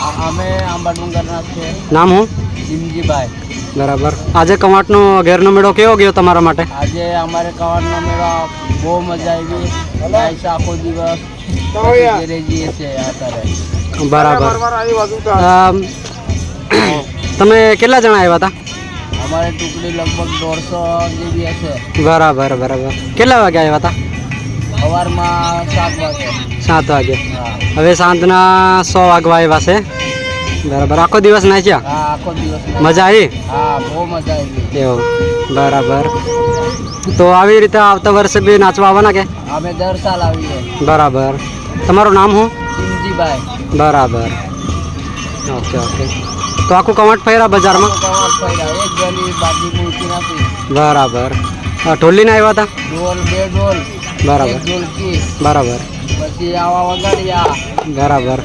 અમે આંબા ડુંગરના છે. નામ હું? ભીમજીભાઈ. બરાબર. આજે કવાંટનો ઘેરનો મેળો કેવો ગયો તમારા માટે? આજે અમારે કવાંટનો મેળો બહુ મજા આવી. આખો દિવસ ઘરે જઈએ છીએ અત્યારે. બરાબર. તમે કેટલા જણા આવ્યા હતા? અમારે ટુકડી લગભગ 150 જેવી હશે. બરાબર બરાબર. કેટલા વાગે આવ્યા હતા? સવારમાં 7 વાગે. 7 વાગે. હા. હવે સાંજના 100 વાગવા આવ્યા છે. બરાબર. આખો દિવસ નાચ્યા? હા, આખો દિવસ. મજા આવી? હા, બહુ મજા આવી. એવું. બરાબર. તો આવી રીતે આવતા વર્ષે બી નાચવા આવવાના કે? અમે દર સાલ આવીએ. બરાબર. તમારું નામ શું? ભીમજીભાઈ. બરાબર. Okay okay. તો આખું કવાંટ ફર્યા બજારમાં? કવાંટ ફર્યા. એક ગલી બાજી મૂકી નાખી. બરાબર. ઢોલીને આવ્યા હતા? ઢોલ, 2 ઢોલ. બરાબર. 1 ઢોલકી. બરાબર. પછી આવા વગાડ્યા. બરાબર.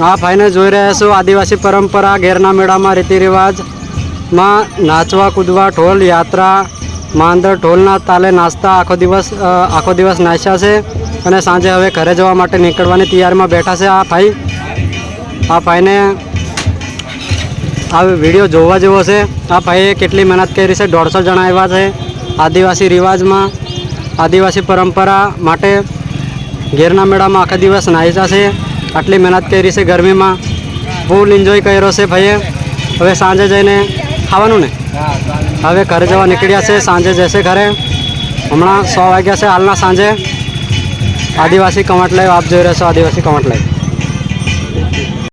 આ ભાઈને જોઈ રહ્યા છો આદિવાસી પરંપરા ઘેરના મેળામાં રીતિ રિવાજમાં નાચવા કૂદવા ઢોલ યાત્રા માંદર ઢોલના તાલે નાચતા આખો દિવસ નાચ્યા છે અને સાંજે હવે ઘરે જવા માટે નીકળવાની તૈયારીમાં બેઠા છે. આ ભાઈને આ વિડીયો જોવા જેવો છે. આ ભાઈએ કેટલી મહેનત કરી છે. 150 જણા આવ્યા છે. આદિવાસી રિવાજમાં આદિવાસી પરંપરા માટે ઘેરના મેળામાં આખા દિવસ નાચ્યા છે. આટલી મહેનત કરી છે ગરમીમાં. ફૂલ એન્જોય કર્યો છે ભાઈએ. હવે સાંજે જઈને ખાવાનું ને હવે ઘરે જવા નીકળ્યા છે. સાંજે જશે ઘરે. હમણાં 100 વાગ્યા છે હાલના સાંજે. આદિવાસી કવાંટ લાઈવ આપ જોઈ રહ્યા છો. આદિવાસી કવાંટ લાઈવ.